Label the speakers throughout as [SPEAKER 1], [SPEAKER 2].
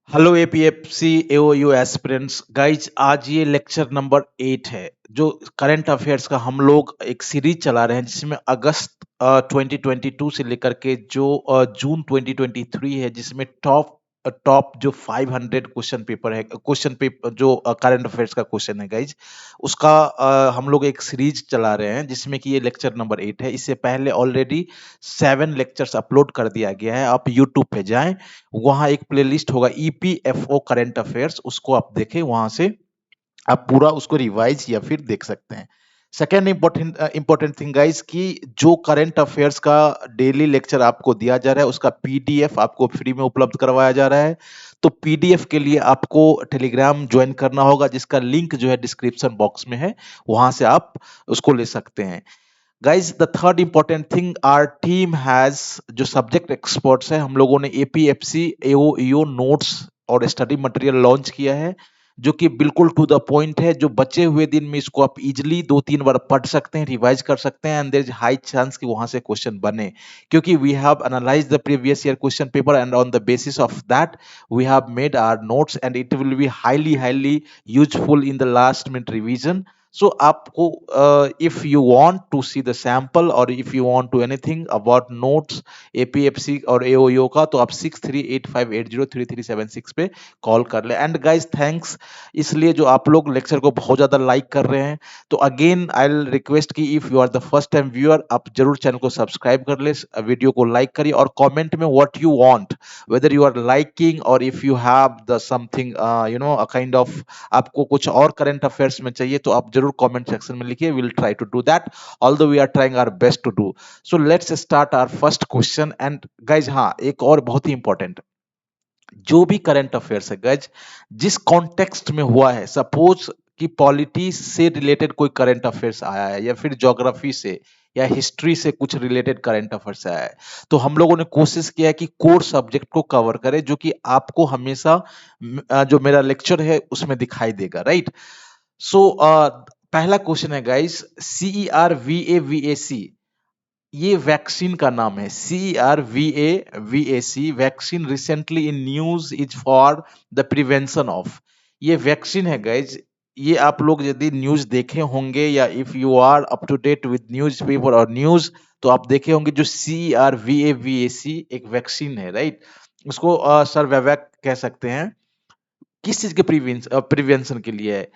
[SPEAKER 1] Hello APFC एओयू aspirants guys, आज ये lecture number 8 है जो करंट अफेयर्स का हम लोग एक सीरीज चला रहे हैं जिसमें अगस्त 2022 से लेकर के जो जून 2023 है, जिसमें टॉप टॉप जो 500 क्वेश्चन पेपर जो करंट अफेयर्स का क्वेश्चन है गाइज, उसका हम लोग एक सीरीज चला रहे हैं जिसमें कि ये लेक्चर नंबर 8 है। इससे पहले ऑलरेडी 7 लेक्चर्स अपलोड कर दिया गया है। आप यूट्यूब पे जाएं, वहां एक प्लेलिस्ट होगा ईपीएफओ करंट अफेयर्स, उसको आप देखें, वहां से आप पूरा उसको रिवाइज या फिर देख सकते हैं। सेकेंड इंपॉर्टेंट थिंग गाइस कि जो करंट अफेयर्स का डेली लेक्चर आपको दिया जा रहा है उसका पीडीएफ आपको फ्री में उपलब्ध करवाया जा रहा है। तो पीडीएफ के लिए आपको टेलीग्राम ज्वाइन करना होगा, जिसका लिंक जो है डिस्क्रिप्शन बॉक्स में है, वहां से आप उसको ले सकते हैं। Guys, the third important thing, our team has जो सब्जेक्ट एक्सपर्ट्स है, हम लोगों ने एपीएफसी एओईओ नोट्स और स्टडी मटेरियल लॉन्च किया है जो कि बिल्कुल टू द पॉइंट है। जो बचे हुए दिन में इसको आप इजिली 2-3 बार पढ़ सकते हैं, रिवाइज कर सकते हैं, and there is high chance कि वहां से क्वेश्चन बने, क्योंकि we have analyse the previous year question paper and on the basis of that we have made our notes and it will be highly highly useful in the last minute revision. So आपको if you want to see the sample or if you want to anything about notes APFC और AOEO का, तो आप 6385803376 पे call कर ले। And guys, thanks इसलिए जो आप लोग लेक्चर को बहुत ज़्यादा लाइक कर रहे हैं। तो अगेन आई विल रिक्वेस्ट कि if you are the first time viewer, आप जरूर चैनल को सब्सक्राइब कर ले, वीडियो को लाइक करिए और कमेंट में what you want, whether you are liking or if you have the something a kind of, आपको कुछ और करंट अफेयर्स में चाहिए तो आप जरूर कमेंट सेक्शन में लिखिए। Will try to do that, although we are trying our best to do. So let's start our first question. And guys, हाँ, एक और बहुत ही इंपॉर्टेंट, जो भी करंट अफेयर्स है गाइज, जिस कॉन्टेक्स्ट में हुआ है, सपोज कि पॉलिटी से रिलेटेड कोई करंट अफेयर्स आया है या फिर ज्योग्राफी से या हिस्ट्री से कुछ रिलेटेड करंट अफेयर्स आया है, तो हम लोगों ने कोशिश किया है कि कोर सब्जेक्ट को कवर करें, जो कि आपको हमेशा जो मेरा लेक्चर है उसमें दिखाई देगा, राइट। सो पहला क्वेश्चन है गाइस, CERVAVAC, ये वैक्सीन का नाम है। CERVAVAC vaccine recently in news is for the prevention of, ये वैक्सीन है गाइज। ये आप लोग यदि न्यूज देखे होंगे या if you are up to date with newspaper और न्यूज, तो आप देखे होंगे जो CERVAVAC एक वैक्सीन है, राइट। उसको सर्वैवैक कह सकते हैं। किस चीज के प्रिवेंशन के लिए है?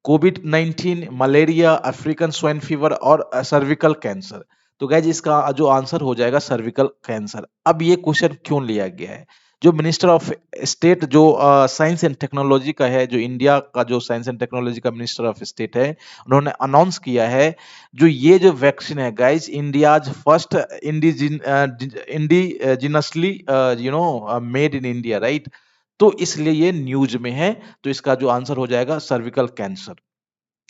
[SPEAKER 1] Covid 19, malaria, African swine fever और सर्विकल कैंसर। तो गाइज, इसका जो आंसर हो जाएगा सर्विकल कैंसर। अब ये क्वेश्चन क्यों लिया गया है? जो मिनिस्टर ऑफ स्टेट जो साइंस एंड टेक्नोलॉजी का है, जो इंडिया का जो साइंस एंड टेक्नोलॉजी का मिनिस्टर ऑफ स्टेट है, उन्होंने अनाउंस किया है जो ये जो वैक्सीन है guys, India's first indigenously made in India, right. तो इसलिए ये न्यूज में है, तो इसका जो आंसर हो जाएगा cervical cancer.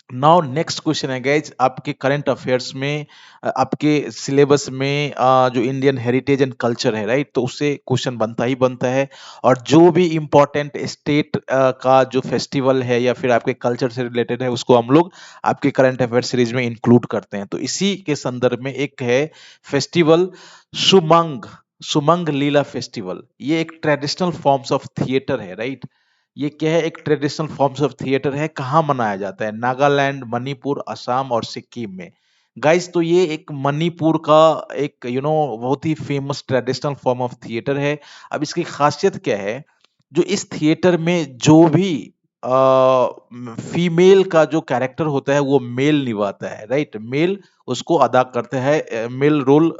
[SPEAKER 1] Now next question है गाइज, आपके करंट अफेयर्स में आपके सिलेबस में जो इंडियन हेरिटेज एंड कल्चर है, राइट, तो उससे क्वेश्चन बनता ही बनता है। और जो भी इंपॉर्टेंट स्टेट का जो फेस्टिवल है या फिर आपके कल्चर से रिलेटेड है, उसको हम लोग आपके करंट अफेयर सीरीज में इंक्लूड करते हैं। तो इसी के संदर्भ में एक है फेस्टिवल, सुमंग सुमंग लीला फेस्टिवल। ये एक ट्रेडिशनल फॉर्म्स ऑफ थिएटर है, राइट। ये क्या है? एक ट्रेडिशनल फॉर्म्स ऑफ थिएटर है। कहाँ मनाया जाता है? नागालैंड, मणिपुर, असम और सिक्किम में। गाइस, तो ये एक मणिपुर का एक बहुत ही famous traditional form of theatre है। अब इसकी खासियत क्या है? जो इस थिएटर में जो भी फीमेल का जो कैरेक्टर होता है वो मेल निभाता है, राइट। मेल उसको अदा करते हैं, मेल रोल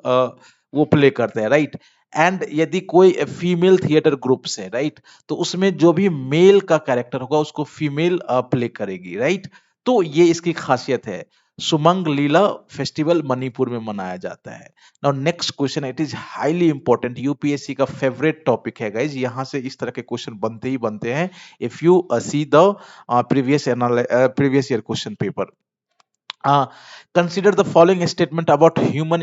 [SPEAKER 1] वो प्ले करते हैं, राइट। एंड यदि कोई फीमेल थिएटर ग्रुप्स है, राइट, तो उसमें जो भी मेल का कैरेक्टर होगा उसको फीमेल प्ले करेगी, राइट। तो ये इसकी खासियत है। सुमंग लीला फेस्टिवल मणिपुर में मनाया जाता है। Now next question, it is highly important, UPSC का फेवरेट टॉपिक है गाइज, यहाँ से इस तरह के क्वेश्चन बनते ही बनते हैं if you see the previous year question paper. Consider the following statement about human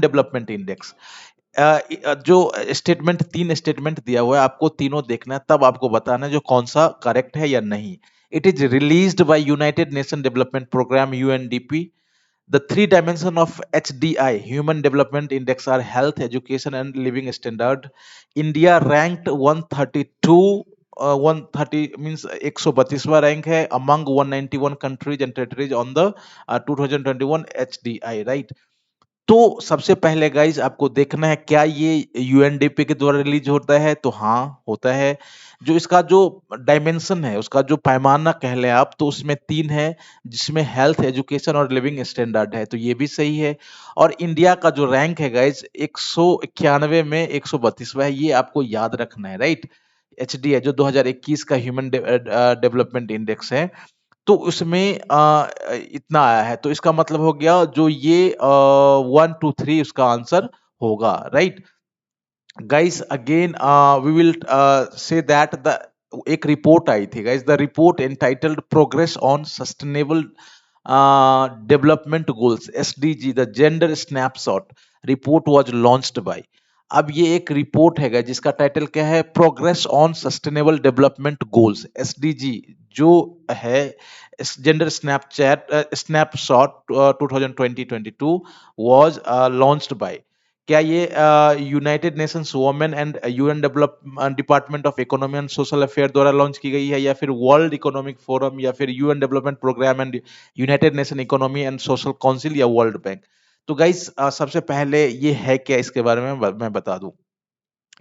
[SPEAKER 1] development index. जो स्टेटमेंट, 3 स्टेटमेंट दिया हुआ है, आपको तीनों देखना है, तब आपको बताना है जो कौन सा करेक्ट है या नहीं। It is released by United Nation Development Programme, UNDP. The three dimension of HDI, Human Development Index, are health, education, and living standard. India ranked 132, 130 means 132वां rank है among 191 countries and territories on the 2021 HDI, right? तो सबसे पहले guys आपको देखना है क्या ये UNDP के द्वारा रिलीज होता है, तो हाँ होता है। जो इसका जो डायमेंशन है, उसका जो पैमाना कह लें आप, तो उसमें तीन है, जिसमें हेल्थ, एजुकेशन और लिविंग स्टैंडर्ड है, तो ये भी सही है। और इंडिया का जो रैंक है गाइज 191 में 132वां है, ये आपको याद रखना है, राइट। एचडी है जो 2021 का ह्यूमन डेवलपमेंट इंडेक्स है, तो उसमें इतना आया है, तो इसका मतलब हो गया जो ये 1 2 3 उसका आंसर होगा, right. Guys again we will say that the एक रिपोर्ट आई थी guys, the report entitled progress on sustainable development goals SDG the gender snapshot report was launched by. अब ये एक रिपोर्ट है गाइस जिसका टाइटल क्या है, progress on sustainable development goals SDG, जो है gender Snapchat snapshot 2020-22 was launched bye. क्या ये United Nations women and UN develop department of economy and social affair द्वारा लॉन्च की गई है, या फिर वर्ल्ड इकोनॉमिक फोरम, या फिर UN development programme and United Nation economy and social council, या वर्ल्ड बैंक? तो गाइस सबसे पहले ये है क्या, इसके बारे में मैं बता दूं।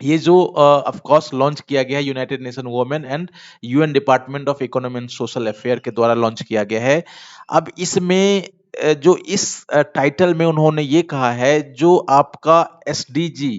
[SPEAKER 1] ये जो ऑफ कोर्स लॉन्च किया गया है United nation women and UN department of economy and social affair के द्वारा लॉन्च किया गया है। अब इसमें जो इस टाइटल में उन्होंने ये कहा है, जो आपका एसडीजी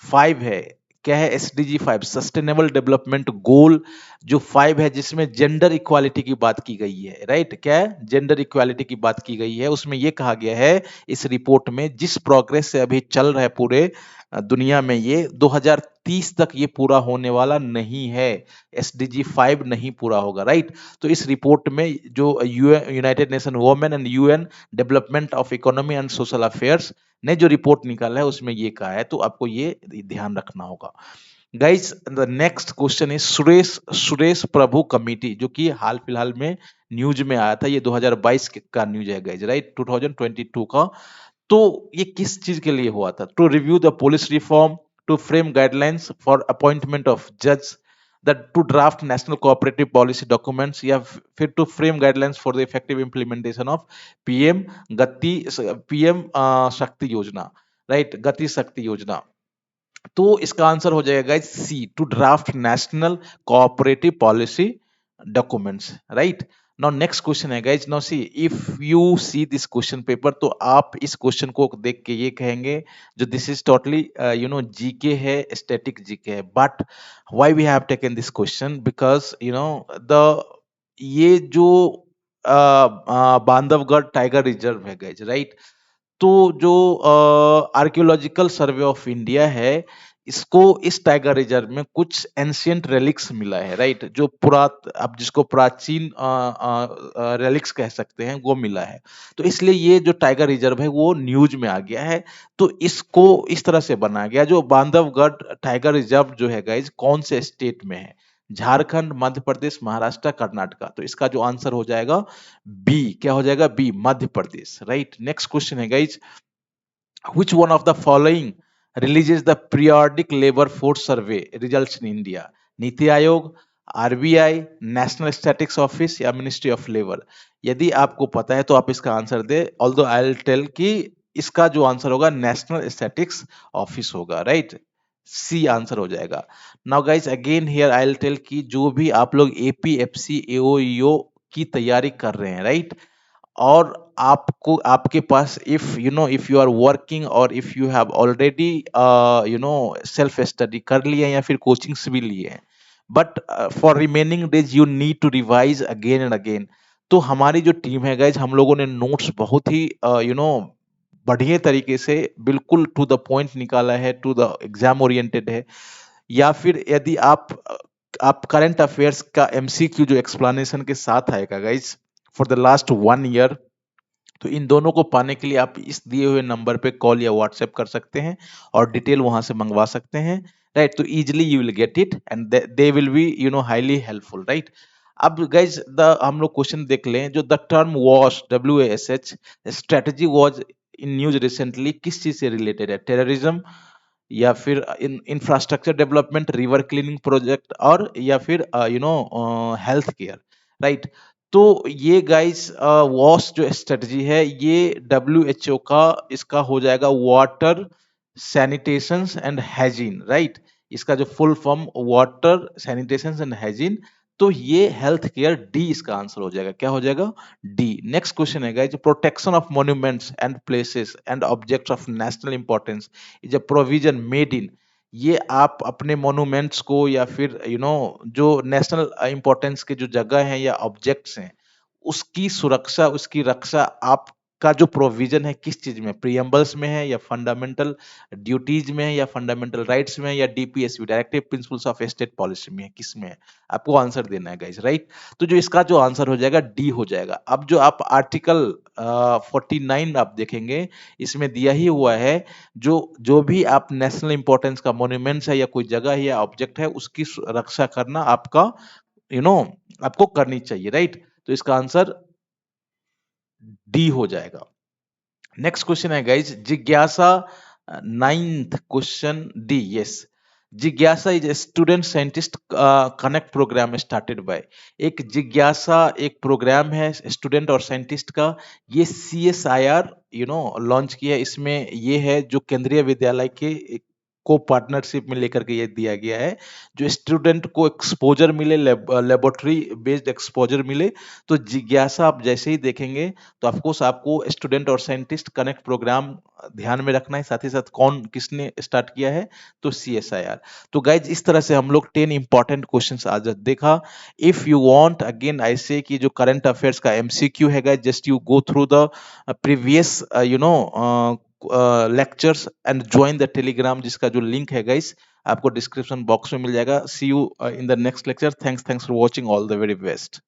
[SPEAKER 1] 5 है, क्या है एसडीजी 5 सस्टेनेबल डेवलपमेंट गोल जो 5 है, जिसमें जेंडर इक्वालिटी की बात की गई है, राइट। क्या है, जेंडर इक्वालिटी की बात की गई है। उसमें ये कहा गया है इस रिपोर्ट में, जिस प्रोग्रेस से अभी चल रहा है पूरे दुनिया में, ये 2030 तक ये पूरा होने वाला नहीं है, एसडीजी 5 नहीं पूरा होगा, राइट। तो इस रिपोर्ट में जो United nation women and UN development of economy and social affairs ने जो रिपोर्ट निकाला है, उसमें ये कहा है, तो आपको ये ध्यान रखना होगा। Guys the next question is Suresh Suresh Prabhu committee, जो कि हाल फिलहाल में न्यूज में आया था, ये 2022 का न्यूज है गाइस, राइट, 2022 का। तो ये किस चीज के लिए हुआ था, to review the police reform, to frame guidelines for appointment of जज, the to draft national cooperative policy documents, या फिर to frame guidelines for the effective implementation of PM Gati PM Shakti योजना, राइट, गति शक्ति योजना। तो इसका आंसर हो जाएगा guys see, two draft national cooperative policy documents, right. Now next question है guys, now see if you see this question paper, तो आप इस क्वेश्चन को देख के ये कहेंगे जो दिस इज टोटली जीके है, स्टैटिक जीके है, but why we have taken this question, because the ये जो बांधवगढ़ टाइगर रिजर्व है गाइस, राइट। तो जो आर्कियोलॉजिकल सर्वे ऑफ इंडिया है, इसको इस टाइगर रिजर्व में कुछ एंशियंट रेलिक्स मिला है, राइट, जो आप जिसको प्राचीन रेलिक्स कह सकते हैं, वो मिला है। तो इसलिए ये जो टाइगर रिजर्व है वो न्यूज में आ गया है। तो इसको इस तरह से बनाया गया, जो बांधवगढ़ टाइगर रिजर्व जो है गाइज, कौन से स्टेट में है, झारखंड, मध्य प्रदेश, महाराष्ट्र, कर्नाटका? तो इसका जो आंसर हो जाएगा बी, क्या हो जाएगा, B, Madhya Pradesh, right. Next question है guys, which one of the following releases the periodic labor force survey results in India? NITI Aayog, RBI, national statistics office, या मिनिस्ट्री ऑफ लेबर? यदि आपको पता है तो आप इसका आंसर दे, ऑल्दो आई विल टेल कि इसका जो आंसर होगा नेशनल स्टैटिक्स ऑफिस होगा, राइट, सी आंसर हो जाएगा। Now guys again here I will tell कि जो भी आप लोग एपीएफसी एओईओ की तैयारी कर रहे हैं, राइट, और आपको आपके पास इफ यू आर वर्किंग और if you have already self study कर लिया है या फिर कोचिंग्स भी लिए हैं, but for remaining days you need to revise again and again. तो हमारी जो टीम है गाइज, हम लोगों ने नोट्स बहुत ही बढ़िया तरीके से बिल्कुल टू द पॉइंट निकाला है, टू द एग्जाम ओरिएंटेड है। या फिर यदि आप करंट अफेयर्स का एमसीक्यू जो एक्सप्लेनेशन के साथ आएगा guys for the last 1 year, तो इन दोनों को पाने के लिए आप इस दिए हुए नंबर पे कॉल या व्हाट्सएप कर सकते हैं और डिटेल वहां से मंगवा सकते हैं, राइट। तो easily you will get it and they will be highly helpful, right. अब गाइज द हम लोग क्वेश्चन देख लें, जो the term wash WASH strategy was in news recently किस चीज से रिलेटेड है? टेररिज्म, या फिर infrastructure development, river cleaning project, और या फिर हेल्थ केयर, राइट? तो ये गाइस वॉश जो स्ट्रेटजी है ये WHO का, इसका हो जाएगा water sanitation and hygiene, right? इसका जो full form water sanitation and hygiene, तो ये हेल्थ केयर, डी इसका आंसर हो जाएगा। क्या हो जाएगा? डी। नेक्स्ट क्वेश्चन है guys, protection of monuments and places and objects of national importance is a provision made in. ये आप अपने मॉन्यूमेंट्स को या फिर जो नेशनल इंपॉर्टेंस के जो जगह हैं या ऑब्जेक्ट्स हैं, उसकी सुरक्षा, उसकी रक्षा आपका जो प्रोविजन है किस चीज में? प्रियम्बल्स में है, या फंडामेंटल ड्यूटीज में है, या फंडामेंटल राइट्स में है, या DPSP directive principles of state policy में है? किस में है? आपको आंसर देना है गाइस, राइट? तो जो इसका जो आंसर हो जाएगा डी हो जाएगा। अब जो आप आर्टिकल 49 आप देखेंगे, इसमें दिया ही हुआ है, जो जो भी आप नेशनल इंपॉर्टेंस का मॉन्यूमेंट्स है या कोई जगह है या ऑब्जेक्ट है, उसकी रक्षा करना आपका यू नो आपको करनी चाहिए, राइट? तो इसका आंसर डी हो जाएगा। नेक्स्ट क्वेश्चन है गाइज, जिज्ञासा, नाइन्थ क्वेश्चन डी, यस। जिज्ञासा is a student scientist connect program started by. एक जिज्ञासा एक प्रोग्राम है स्टूडेंट और साइंटिस्ट का, ये CSIR लॉन्च किया है। इसमें ये है जो केंद्रीय विद्यालय के को पार्टनरशिप में लेकर के ये दिया गया है, जो स्टूडेंट को एक्सपोजर मिले, लेबोरेटरी बेस्ड एक्सपोजर मिले। तो जिज्ञासा आप जैसे ही देखेंगे, तो ऑफकोर्स आपको स्टूडेंट और साइंटिस्ट कनेक्ट प्रोग्राम ध्यान में रखना है, साथ ही साथ कौन किसने स्टार्ट किया है, तो CSIR। तो गाइज इस तरह से हम लोग 10 इंपॉर्टेंट क्वेश्चंस आज देखा। If you want again I से कि जो करंट अफेयर्स का MCQ है guys, just you go through the previous lectures and join the Telegram, जिसका जो लिंक है गाइज आपको डिस्क्रिप्शन बॉक्स में मिल जाएगा। See you in the next lecture. Thanks for watching, all the very best.